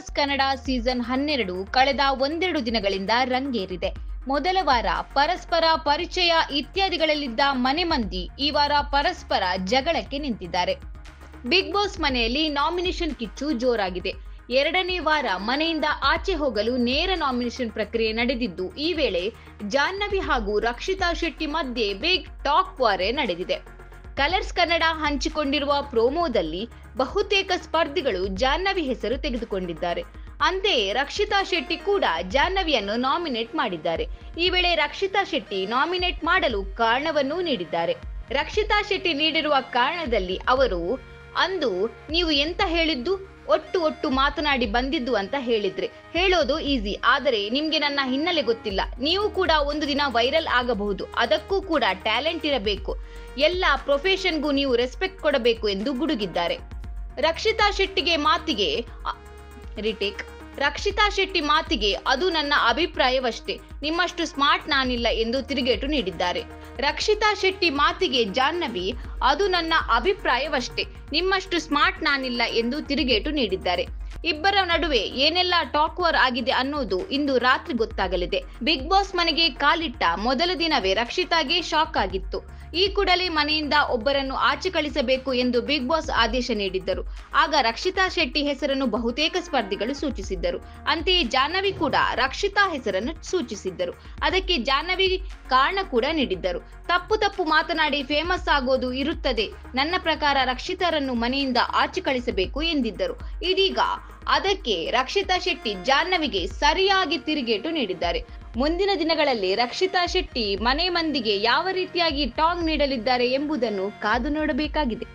Boss Kannada season 12 ಕಳೆದ ಒಂದೆರಡು ದಿನಗಳಿಂದ ರಂಗೇರಿದೆ. ಮೊದಲ ವಾರ ಪರಸ್ಪರ ಪರಿಚಯ ಇತ್ಯಾದಿಗಳಲ್ಲಿದ್ದ ಮನೆ ಮಂದಿ ಈ ವಾರ ಪರಸ್ಪರ ಜಗಳಕ್ಕೆ ನಿಂತಿದ್ದಾರೆ. ಬಿಗ್ ಬಾಸ್ ಮನೆಯಲ್ಲಿ ನಾಮಿನೇಷನ್ ಕಿಚ್ಚು ಜೋರಾಗಿದೆ. ಎರಡನೇ ವಾರ ಮನೆಯಿಂದ ಆಚೆ ಹೋಗಲು ನೇರ ನಾಮಿನೇಷನ್ ಪ್ರಕ್ರಿಯೆ ನಡೆದಿದ್ದು, ಈ ವೇಳೆ ಜಾಹ್ನವಿ ಹಾಗೂ ರಕ್ಷಿತಾ ಶೆಟ್ಟಿ ಮಧ್ಯೆ ಬಿಗ್ ಟಾಕ್ ವಾರೇ ನಡೆದಿದೆ. ಕಲರ್ಸ್ ಕನ್ನಡ ಹಂಚಿಕೊಂಡಿರುವ ಪ್ರೋಮೋದಲ್ಲಿ ಬಹುತೇಕ ಸ್ಪರ್ಧಿಗಳು ಜಾಹ್ನವಿ ಹೆಸರು ತೆಗೆದುಕೊಂಡಿದ್ದಾರೆ. ಅಂತೆಯೇ ರಕ್ಷಿತಾ ಶೆಟ್ಟಿ ಕೂಡ ಜಾಹ್ನವಿಯನ್ನು ನಾಮಿನೇಟ್ ಮಾಡಿದ್ದಾರೆ. ಈ ವೇಳೆ ರಕ್ಷಿತಾ ಶೆಟ್ಟಿ ನಾಮಿನೇಟ್ ಮಾಡಲು ಕಾರಣವನ್ನೂ ನೀಡಿದ್ದಾರೆ. ರಕ್ಷಿತಾ ಶೆಟ್ಟಿ ನೀಡಿರುವ ಕಾರಣದಲ್ಲಿ ಅವರು, ಅಂದು ನೀವು ಎಂತ ಹೇಳಿದ್ದು, ಒಟ್ಟು ಮಾತನಾಡಿ ಬಂದಿದ್ದು ಅಂತ ಹೇಳಿದ್ರೆ ಹೇಳೋದು ಈಸಿ, ಆದರೆ ನಿಮ್ಗೆ ನನ್ನ ಹಿನ್ನೆಲೆ ಗೊತ್ತಿಲ್ಲ. ನೀವು ಕೂಡ ಒಂದು ದಿನ ವೈರಲ್ ಆಗಬಹುದು, ಅದಕ್ಕೂ ಕೂಡ ಟ್ಯಾಲೆಂಟ್ ಇರಬೇಕು, ಎಲ್ಲ ಪ್ರೊಫೆಷನ್ಗೂ ನೀವು ರೆಸ್ಪೆಕ್ಟ್ ಕೊಡಬೇಕು ಎಂದು ಗುಡುಗಿದ್ದಾರೆ. ರಕ್ಷಿತಾ ಶೆಟ್ಟಿ ಮಾತಿಗೆ ಅದು ನನ್ನ ಅಭಿಪ್ರಾಯವಷ್ಟೇ, ನಿಮ್ಮಷ್ಟು ಸ್ಮಾರ್ಟ್ ನಾನಿಲ್ಲ ಎಂದು ತಿರುಗೇಟು ನೀಡಿದ್ದಾರೆ. ರಕ್ಷಿತಾ ಶೆಟ್ಟಿ ಮಾತಿಗೆ ಜಾಹ್ನವಿ, ಅದು ನನ್ನ ಅಭಿಪ್ರಾಯವಷ್ಟೇ, ನಿಮ್ಮಷ್ಟು ಸ್ಮಾರ್ಟ್ ನಾನಿಲ್ಲ ಎಂದು ತಿರುಗೇಟು ನೀಡಿದ್ದಾರೆ. ಇಬ್ಬರ ನಡುವೆ ಏನೆಲ್ಲ ಟಾಕ್ ವಾರ್ ಆಗಿದೆ ಅನ್ನೋದು ಇಂದು ರಾತ್ರಿ ಗೊತ್ತಾಗಲಿದೆ. ಬಿಗ್ ಬಾಸ್ ಮನೆಗೆ ಕಾಲಿಟ್ಟ ಮೊದಲ ದಿನವೇ ರಕ್ಷಿತಾಗೆ ಶಾಕ್ ಆಗಿತ್ತು. ಈ ಕೂಡಲೇ ಮನೆಯಿಂದ ಒಬ್ಬರನ್ನು ಆಚೆ ಕಳಿಸಬೇಕು ಎಂದು ಬಿಗ್ ಬಾಸ್ ಆದೇಶ ನೀಡಿದ್ದರು. ಆಗ ರಕ್ಷಿತಾ ಶೆಟ್ಟಿ ಹೆಸರನ್ನು ಬಹುತೇಕ ಸ್ಪರ್ಧಿಗಳು ಸೂಚಿಸಿದ್ದರು. ಅಂತೆಯೇ ಜಾಹ್ನವಿ ಕೂಡ ರಕ್ಷಿತಾ ಹೆಸರನ್ನು ಸೂಚಿಸಿದ್ದರು. ಅದಕ್ಕೆ ಜಾಹ್ನವಿ ಕಾರಣ ಕೂಡ ನೀಡಿದ್ದರು. ತಪ್ಪು ಮಾತನಾಡಿ ಫೇಮಸ್ ಆಗೋದು ಇರುತ್ತದೆ, ನನ್ನ ಪ್ರಕಾರ ರಕ್ಷಿತಾರನ್ನು ಮನೆಯಿಂದ ಆಚೆ ಕಳಿಸಬೇಕು ಎಂದಿದ್ದರು. ಇದೀಗ ಅದಕ್ಕೆ ರಕ್ಷಿತಾ ಶೆಟ್ಟಿ ಜಾಹ್ನವಿಗೆ ಸರಿಯಾಗಿ ತಿರುಗೇಟು ನೀಡಿದ್ದಾರೆ. ಮುಂದಿನ ದಿನಗಳಲ್ಲಿ ರಕ್ಷಿತಾ ಶೆಟ್ಟಿ ಮನೆ ಮಂದಿಗೆ ಯಾವ ರೀತಿಯಾಗಿ ಟಾಂಗ್ ನೀಡಲಿದ್ದಾರೆ ಎಂಬುದನ್ನು ಕಾದು ನೋಡಬೇಕಾಗಿದೆ.